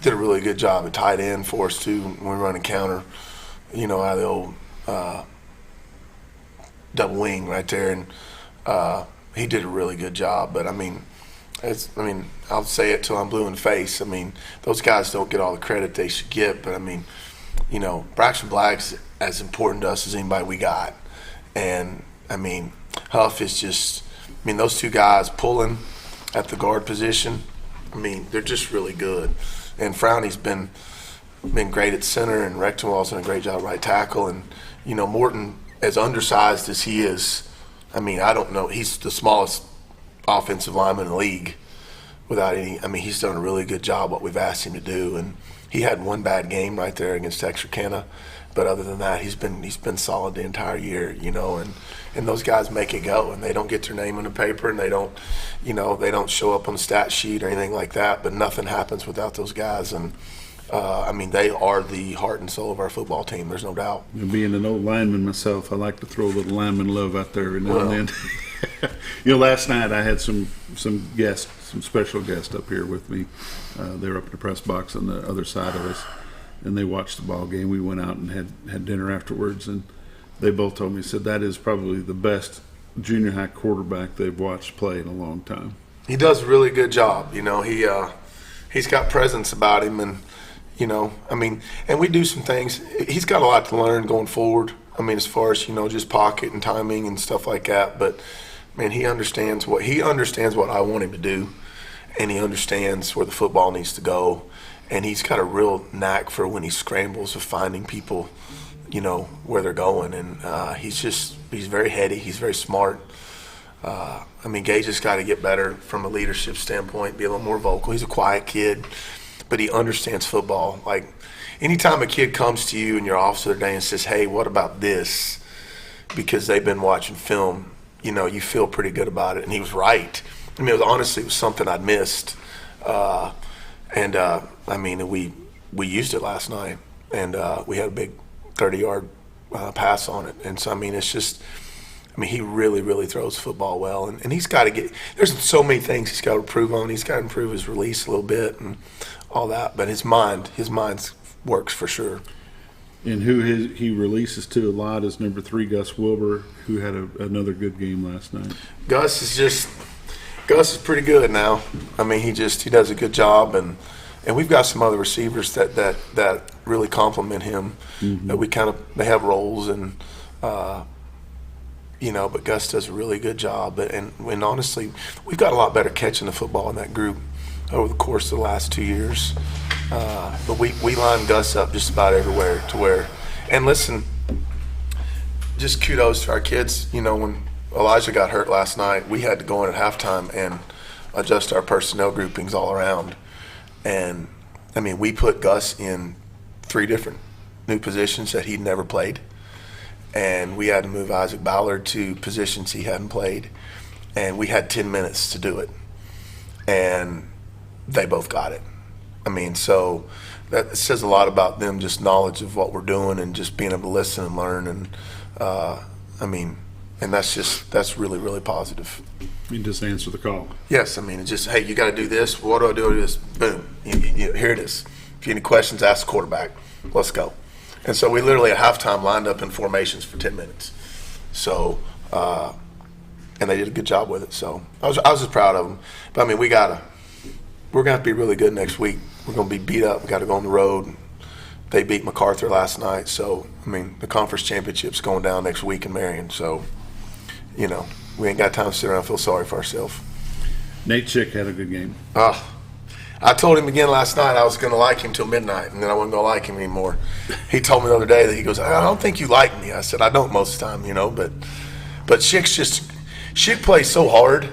Did a really good job at tight end for us too when we were running counter, out of the old double wing right there, and he did a really good job. But I'll say it till I'm blue in the face. Those guys don't get all the credit they should get, but Braxton Black's as important to us as anybody we got, and Huff is just, those two guys pulling at the guard position. They're just really good. And Frowny's been great at center, and Rectenwald's done a great job at right tackle. And, Morton, as undersized as he is, I don't know. He's the smallest offensive lineman in the league without any. He's done a really good job what we've asked him to do. And he had one bad game right there against Texarkana. But other than that, he's been solid the entire year, and those guys make it go, and they don't get their name on the paper, and they don't show up on the stat sheet or anything like that. But nothing happens without those guys, and they are the heart and soul of our football team. There's no doubt. Being an old lineman myself, I like to throw a little lineman love out there every now and then. Last night I had some guests, some special guests up here with me. They were up in the press box on the other side of us. And they watched the ball game. We went out and had dinner afterwards, and they both told me, said that is probably the best junior high quarterback they've watched play in a long time. he does a really good job. You know, he's got presence about him, and you know, I mean, and we do some things. He's got a lot to learn going forward. I mean, as far as, you know, just pocket and timing and stuff like that. But man, he understands what I want him to do, and he understands where the football needs to go. And he's got a real knack for when he scrambles of finding people, you know, where they're going. And he's very heady. He's very smart. I mean, Gage has got to get better from a leadership standpoint, be a little more vocal. He's a quiet kid, but he understands football. Like, anytime a kid comes to you in your office the other day and says, hey, what about this? Because they've been watching film, you know, you feel pretty good about it. And he was right. I mean, it was something I'd missed. I mean, we used it last night, and we had a big 30-yard pass on it. And so, I mean, it's just, I mean, he really, really throws football well. And he's got to get, there's so many things he's got to improve on. He's got to improve his release a little bit and all that. But his mind works for sure. And who he releases to a lot is number 3, Gus Wilbur, who had another good game last night. Gus is pretty good now. I mean, he does a good job, and we've got some other receivers that really complement him. Mm-hmm. That they have roles, and you know, but Gus does a really good job. And honestly, we've got a lot better catching the football in that group over the course of the last 2 years. But we line Gus up just about everywhere to where, and listen, just kudos to our kids. You know, when Elijah got hurt last night, we had to go in at halftime and adjust our personnel groupings all around. And I mean, we put Gus in 3 different new positions that he'd never played. And we had to move Isaac Ballard to positions he hadn't played. And we had 10 minutes to do it. And they both got it. I mean, so that says a lot about them, just knowledge of what we're doing and just being able to listen and learn. And I mean, and that's really, really positive. You just answer the call. Yes, I mean, it's just, hey, you got to do this. What do I do with this? Boom. Here it is. If you have any questions, ask the quarterback. Let's go. And so we literally at halftime lined up in formations for 10 minutes. So, and they did a good job with it. So I was just proud of them. But I mean, we're going to have to be really good next week. We're going to be beat up. We got to go on the road. They beat MacArthur last night. So, I mean, the conference championship's going down next week in Marion. So, you know, we ain't got time to sit around and feel sorry for ourselves. Nate Chick had a good game. I told him again last night I was going to like him till midnight, and then I wasn't going to like him anymore. He told me the other day that he goes, I don't think you like me. I said, I don't most of the time, you know, but Chick plays so hard,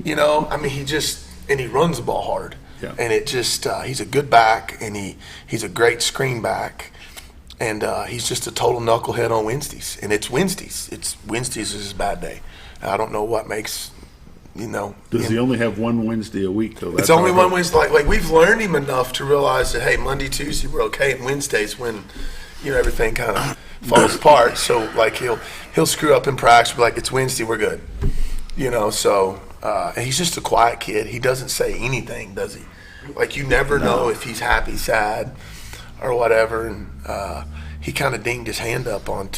you know. I mean, he runs the ball hard. Yeah. And it just, he's a good back, and he's a great screen back. And he's just a total knucklehead on Wednesdays. And it's Wednesdays. Wednesdays is his bad day. I don't know what makes, you know. Does he only have one Wednesday a week, though? It's only one Wednesday. Like we've learned him enough to realize that, hey, Monday, Tuesday, we're okay. And Wednesdays when, you know, everything kind of falls apart. So, like, he'll screw up in practice. Be like, it's Wednesday, we're good. You know, so, and he's just a quiet kid. He doesn't say anything, does he? Like, you never know if he's happy, sad, or whatever. And he kind of dinged his hand up on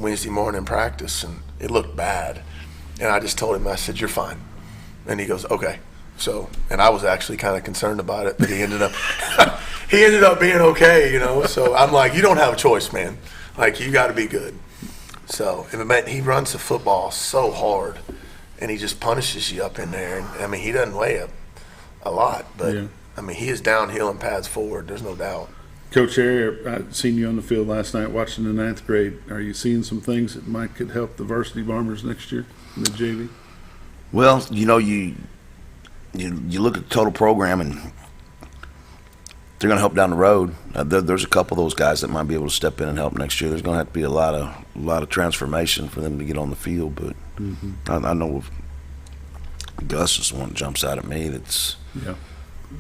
Wednesday morning in practice, and it looked bad. And I just told him, I said, you're fine. And he goes, okay. So, and I was actually kind of concerned about it, but he ended up being okay, you know. So I'm like, you don't have a choice, man. Like, you got to be good. So, and he runs the football so hard, and he just punishes you up in there. And I mean, he doesn't weigh a lot, but yeah. I mean, he is downhill and pads forward. There's no doubt. Coach Harry, I seen you on the field last night watching the 9th grade. Are you seeing some things that could help the varsity Bombers next year in the JV? Well, you know, you look at the total program, and they're going to help down the road. There's a couple of those guys that might be able to step in and help next year. There's going to have to be a lot of transformation for them to get on the field. But I know Gus is the one that jumps out at me.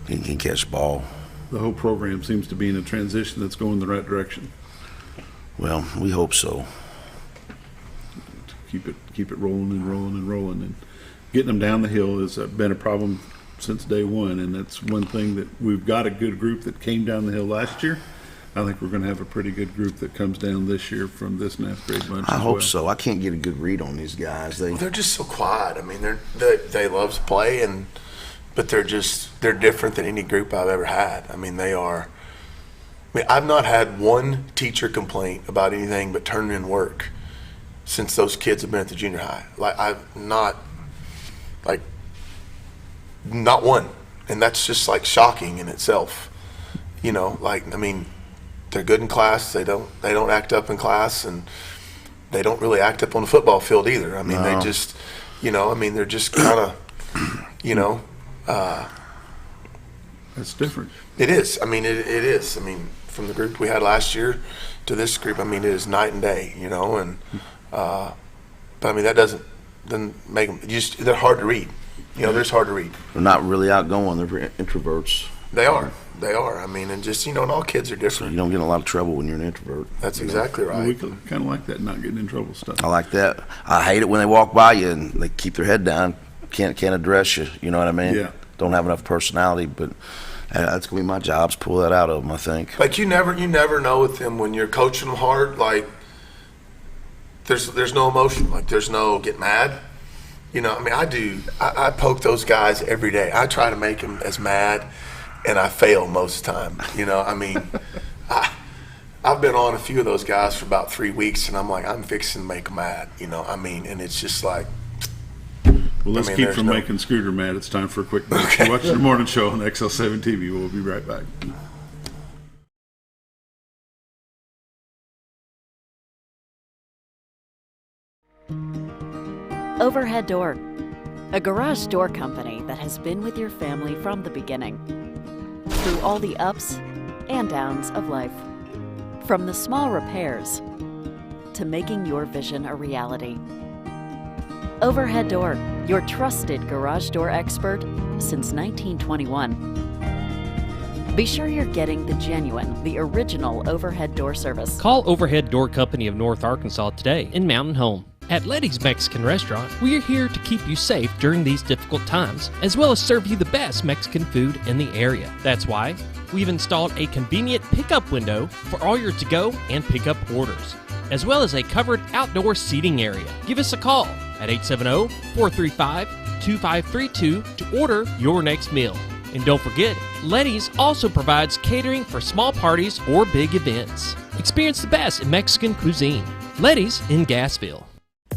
He can catch the ball. The whole program seems to be in a transition that's going the right direction. Well, we hope so. Keep it rolling and rolling and rolling, and getting them down the hill has been a problem since day one. And that's one thing that we've got a good group that came down the hill last year. I think we're going to have a pretty good group that comes down this year from this 9th grade bunch. I hope so. I can't get a good read on these guys. They're just so quiet. I mean, they love to play, and but they're different than any group I've ever had. I mean, I've not had one teacher complaint about anything but turning in work since those kids have been at the junior high. Not one. And that's just like shocking in itself. You know, I mean, they're good in class. They don't act up in class, and they don't really act up on the football field either. I mean, They just, they're just kind of, That's different. It is. I mean, it is. I mean, from the group we had last year to this group, I mean, it is night and day, and, but I mean, that doesn't make them, they're hard to read. They're just hard to read. They're not really outgoing. They're introverts. They are. I mean, and just, and all kids are different. So you don't get in a lot of trouble when you're an introvert. That's exactly right. We kind of like that, not getting in trouble stuff. I like that. I hate it when they walk by you and they keep their head down, can't address you. You know what I mean? Yeah. Don't have enough personality, but that's gonna be my job, to pull that out of them, I think. Like you never know with them when you're coaching them hard. Like there's no emotion. Like there's no get mad. I mean, I poke those guys every day. I try to make them as mad, and I fail most of the time. I mean, I've been on a few of those guys for about 3 weeks, and I'm like, I'm fixing to make them mad. I mean, and it's just like. Well, let's keep from making Scooter mad. It's time for a quick break. Okay. Watch the morning show on XL7-TV. We'll be right back. Overhead Door, a garage door company that has been with your family from the beginning, through all the ups and downs of life. From the small repairs to making your vision a reality. Overhead Door, your trusted garage door expert since 1921. Be sure you're getting the genuine, the original overhead door service. Call Overhead Door Company of North Arkansas today in Mountain Home. At Letty's Mexican Restaurant, we are here to keep you safe during these difficult times, as well as serve you the best Mexican food in the area. That's why we've installed a convenient pickup window for all your to-go and pickup orders, as well as a covered outdoor seating area. Give us a call at 870-435-2532 to order your next meal. And don't forget, Letty's also provides catering for small parties or big events. Experience the best in Mexican cuisine. Letty's in Gassville.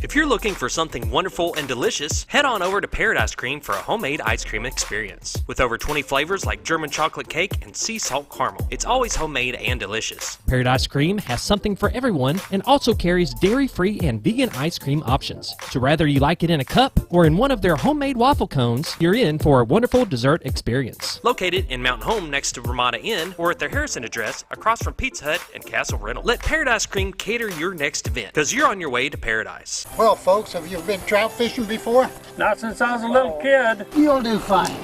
If you're looking for something wonderful and delicious, head on over to Paradise Cream for a homemade ice cream experience. With over 20 flavors like German chocolate cake and sea salt caramel, it's always homemade and delicious. Paradise Cream has something for everyone and also carries dairy-free and vegan ice cream options. So whether you like it in a cup or in one of their homemade waffle cones, you're in for a wonderful dessert experience. Located in Mountain Home next to Ramada Inn or at their Harrison address across from Pizza Hut and Castle Rental. Let Paradise Cream cater your next event, because you're on your way to paradise. Well, folks, have you been trout fishing before? Not since I was a little kid. You'll do fine.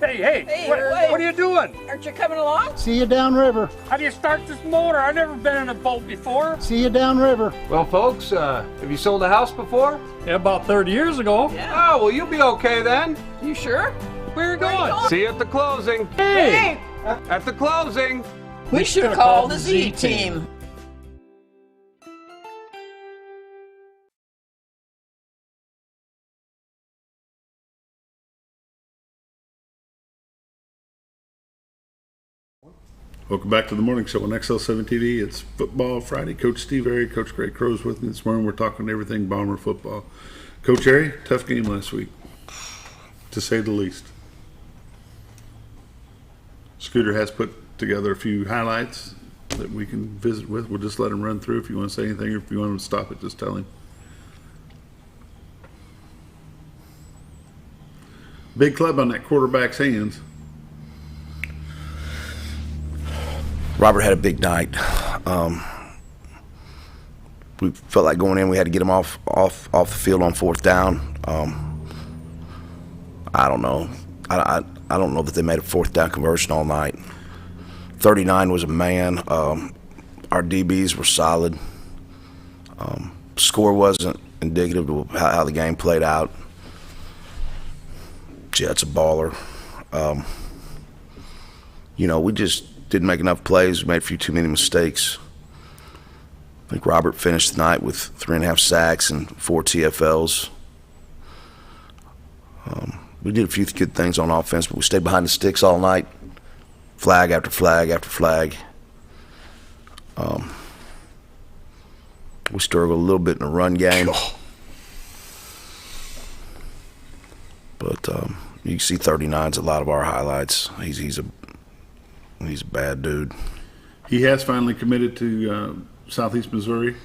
Hey, what are you doing? Aren't you coming along? See you downriver. How do you start this motor? I've never been in a boat before. See you downriver. Well, folks, have you sold a house before? Yeah, about 30 years ago. Yeah. Oh, well, you'll be okay then. You sure? Where are you going? See you at the closing. Hey! At the closing. We should have called the Z-Team. Welcome back to the morning show on XL7-TV. It's Football Friday. Coach Steve Airy, Coach Greg Crow's with me this morning. We're talking everything Bomber football. Coach Airy, tough game last week, to say the least. Scooter has put together a few highlights that we can visit with. We'll just let him run through. If you want to say anything or if you want him to stop it, just tell him. Big club on that quarterback's hands. Robert had a big night. We felt like going in, we had to get him off the field on fourth down. I don't know. I don't know that they made a fourth down conversion all night. 39 was a man. Our DBs were solid. Score wasn't indicative of how the game played out. Jet's a baller. We just didn't make enough plays. We made a few too many mistakes. I think Robert finished the night with 3.5 sacks and 4 TFLs. we did a few good things on offense, but we stayed behind the sticks all night, flag after flag after flag. We struggled a little bit in the run game. But you can see 39's a lot of our highlights. He's a bad dude. He has finally committed to Southeast Missouri.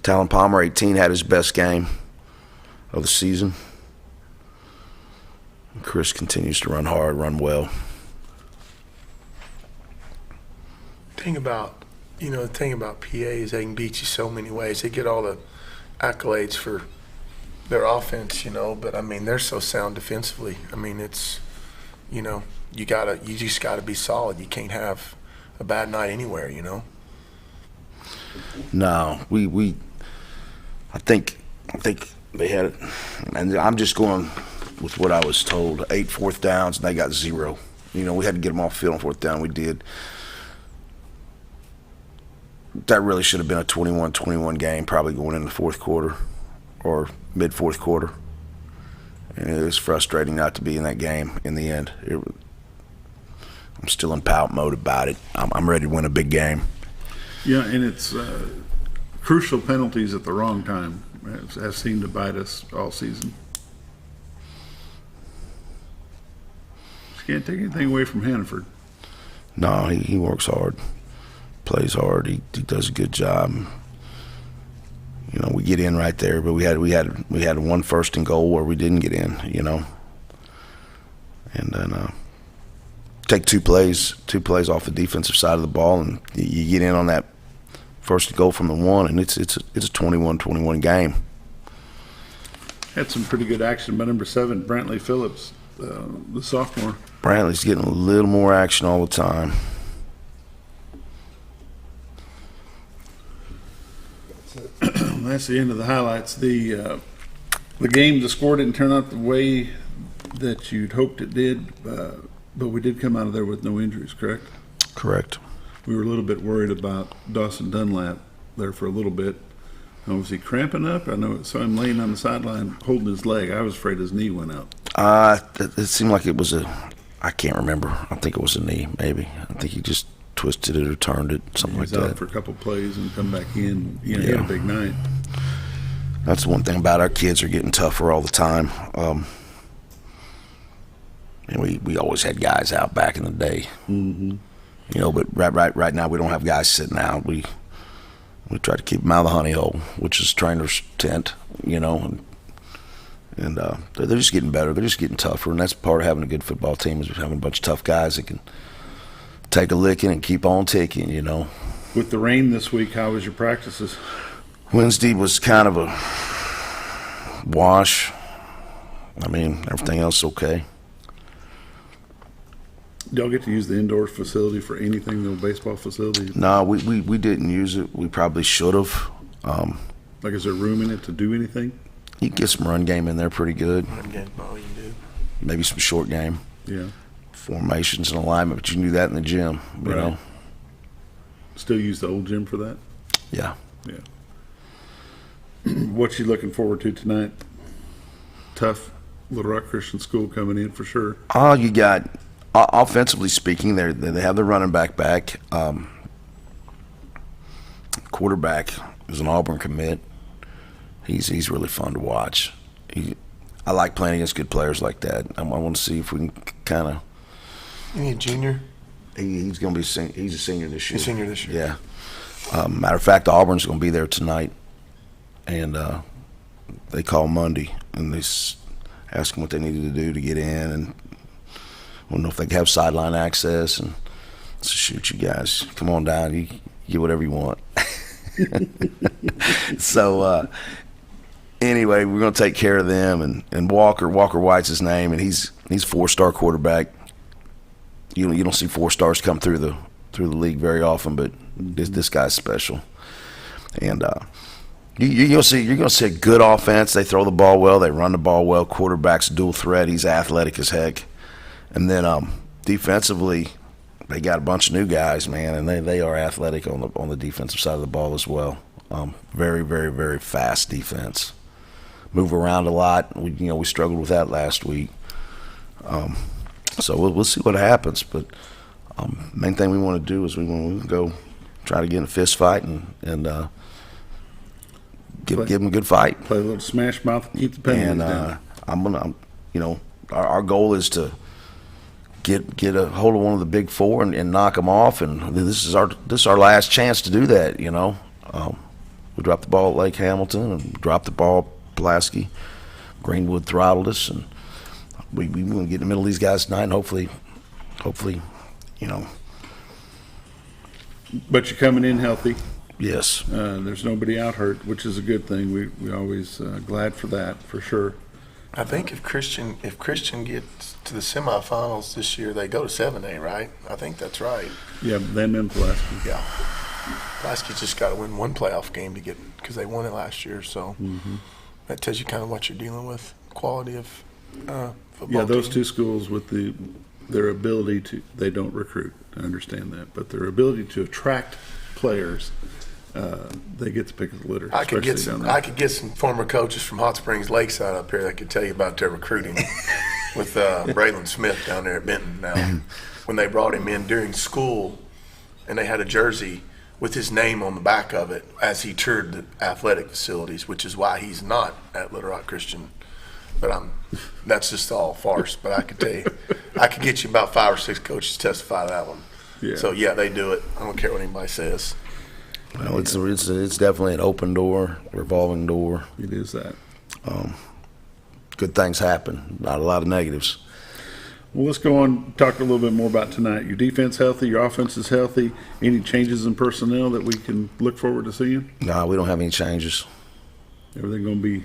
Talon Palmer, 18, had his best game of the season. Chris continues to run hard, run well. The thing about PA is they can beat you so many ways. They get all the accolades for their offense, but I mean they're so sound defensively. I mean it's, you just gotta be solid. You can't have a bad night anywhere, No, I think they had it, and I'm just going with what I was told. 8 fourth downs, and they got 0. We had to get them off field on 4th down. We did. That really should have been a 21-21 game, probably going into the 4th quarter or mid-4th quarter. And it was frustrating not to be in that game in the end. I'm still in pout mode about it. I'm ready to win a big game. Yeah, and it's crucial penalties at the wrong time has seemed to bite us all season. Just can't take anything away from Hannaford. No, he works hard, plays hard. He does a good job. We get in right there, but we had 1 1st and goal where we didn't get in. And then take 2 plays off the defensive side of the ball, and you get in on that 1st and goal from the 1, and it's a 21-21 game. Had some pretty good action by number 7, Brantley Phillips, the sophomore. Brantley's getting a little more action all the time. That's the end of the highlights. The game, the score didn't turn out the way that you'd hoped it did, but we did come out of there with no injuries, correct? Correct. We were a little bit worried about Dawson Dunlap there for a little bit. Was he cramping up? I saw him laying on the sideline holding his leg. I was afraid his knee went out. It seemed like it was I can't remember. I think it was a knee, maybe. I think he just twisted it or turned it, something like that. He was out for a couple plays and come back in. He had a big night. That's the one thing about our kids are getting tougher all the time. And we always had guys out back in the day. Mm-hmm. But right now we don't have guys sitting out. We try to keep them out of the honey hole, which is trainer's tent, and they're just getting better. They're just getting tougher, and that's part of having a good football team is having a bunch of tough guys that can take a licking and keep on ticking, With the rain this week, how was your practices? Wednesday was kind of a wash. I mean, everything else okay. Y'all get to use the indoor facility for anything, the baseball facility? No, we didn't use it. We probably should have. Like, is there room in it to do anything? You can get some run game in there pretty good. Run game, you do. Maybe some short game. Yeah. Formations and alignment, but you can do that in the gym, you know. Still use the old gym for that? Yeah. Yeah. What you looking forward to tonight? Tough Little Rock Christian School coming in for sure. Oh, you got offensively speaking, they have the running back back. Quarterback is an Auburn commit. He's really fun to watch. I like playing against good players like that. I want to see if we can kind of. You need a junior? He's going to be he's a senior this year. He's a senior this year. Yeah. Matter of fact, Auburn's going to be there tonight, and they call Monday and they ask them what they needed to do to get in, and I don't know if they can have sideline access. And so shoot, you guys, come on down. You get whatever you want. So anyway, we're going to take care of them, and Walker White's his name, and he's a 4-star quarterback. You don't see 4 stars come through the league very often, but this guy's special. And you're going to see a good offense. They throw the ball well, they run the ball well. Quarterback's dual threat. He's athletic as heck. And then defensively, they got a bunch of new guys, man, and they are athletic on the defensive side of the ball as well. Very, very, very fast defense. move around a lot. We struggled with that last week. So we'll see what happens. But main thing we want to do is we want to go try to get in a fist fight and give them a good fight. Play a little smash mouth and keep the penalties down. Our goal is to get a hold of one of the big four and knock them off. And this is our last chance to do that. We dropped the ball at Lake Hamilton and dropped the ball at Pulaski. Greenwood throttled us, and we want to get in the middle of these guys tonight, and hopefully. But you're coming in healthy. Yes. There's nobody out hurt, which is a good thing. We always glad for that, for sure. I think if Christian gets to the semifinals this year, they go to 7A, right? I think that's right. Yeah, them and Pulaski. Yeah. Pulaski just got to win one playoff game to get, because they won it last year. So that tells you kind of what you're dealing with, quality of football. Yeah, those team. two schools with their ability to, they don't recruit. I understand that, but their ability to attract players, they get to pick the litter. I could get some former coaches from Hot Springs Lakeside up here that could tell you about their recruiting with Braylon Smith down there at Benton. Now, when they brought him in during school, and they had a jersey with his name on the back of it as he toured the athletic facilities, which is why he's not at Little Rock Christian. But that's just all farce. But I could tell you, I could get you about 5 or 6 coaches to testify to that one. Yeah. So yeah, they do it. I don't care what anybody says. Well, it's definitely an open door, revolving door. It is that. Good things happen, not a lot of negatives. Well, let's go on and talk a little bit more about tonight. Your defense healthy, your offense is healthy. Any changes in personnel that we can look forward to seeing? No, we don't have any changes. Everything going to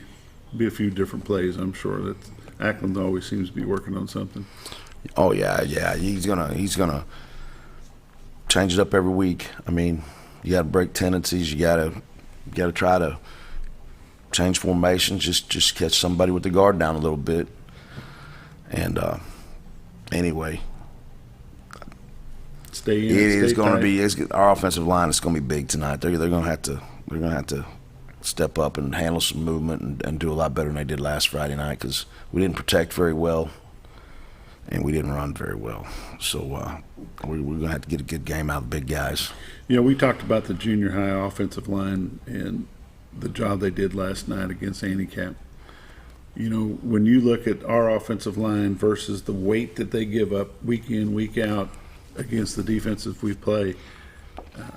be a few different plays, I'm sure. That Ackland always seems to be working on something. Oh yeah. He's gonna change it up every week. I mean, you got to break tendencies. You got to try to change formations. Just catch somebody with the guard down a little bit. And anyway, stay in. It is going to be. Our offensive line is going to be big tonight. They're going to have to step up and handle some movement and do a lot better than they did last Friday night, because we didn't protect very well and we didn't run very well. So we're going to have to get a good game out of the big guys. We talked about the junior high offensive line and the job they did last night against Handicap. When you look at our offensive line versus the weight that they give up week in, week out against the defenses we play,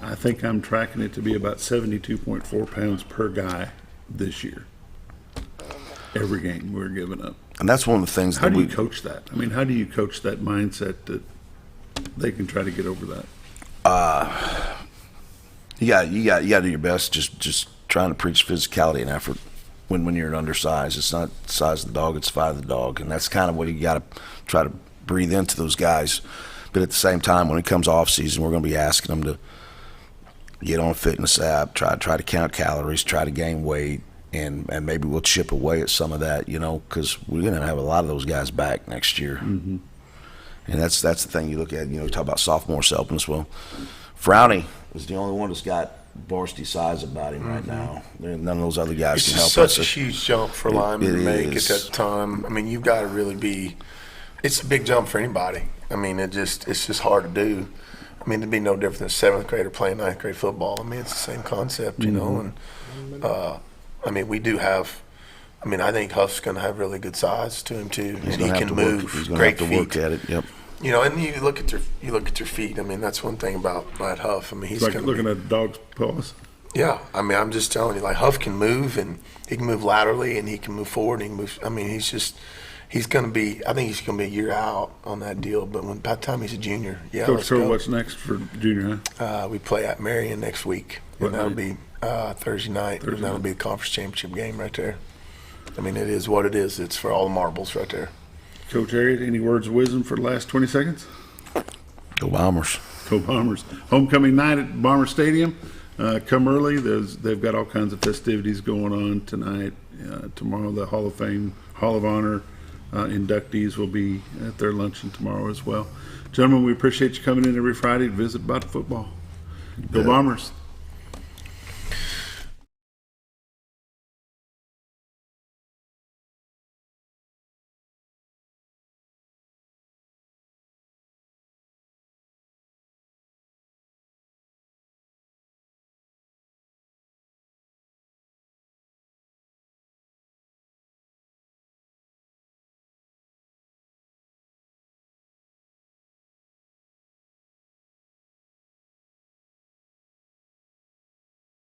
I think I'm tracking it to be about 72.4 pounds per guy this year. Every game we're giving up. And that's one of the things how do you coach that? I mean, how do you coach that mindset that they can try to get over that? You got to do your best. Just trying to preach physicality and effort. When you're an undersized, it's not the size of the dog, it's the fight of the dog, and that's kind of what you got to try to breathe into those guys. But at the same time, when it comes off season, we're going to be asking them to get on a fitness app, try to count calories, try to gain weight, and maybe we'll chip away at some of that, because we're going to have a lot of those guys back next year. Mm-hmm. And that's the thing you look at. You talk about sophomores helping us. Well, Frowney is the only one that's got varsity size about him right now. None of those other guys can help us. It's such a huge jump for linemen to make at that time. I mean, you've got to really be – it's a big jump for anybody. I mean, it's just hard to do. I mean, it'd be no different than a 7th grader playing 9th grade football. I mean, it's the same concept, you know. And, I mean, we do have – I mean, I think Huff's going to have really good size to him too. He's and he can move. He's going great to have to work at it, yep. And you look at their feet. I mean, that's one thing about Huff. I mean, he's like looking at a dog's paws. Yeah, I mean, I'm just telling you, Huff can move, and he can move laterally, and he can move forward, and he can move. I mean, he's going to be. I think he's going to be a year out on that deal. But by the time he's a junior, Coach, what's next for junior high? We play at Marion next week, and that'll be Thursday night, and that'll be the conference championship game right there. I mean, it is what it is. It's for all the marbles right there. Coach Harriet, any words of wisdom for the last 20 seconds? Go Bombers. Go Bombers. Homecoming night at Bomber Stadium. Come early. They've got all kinds of festivities going on tonight. Tomorrow, the Hall of Fame, Hall of Honor inductees will be at their luncheon tomorrow as well. Gentlemen, we appreciate you coming in every Friday to visit about football. Go Bombers.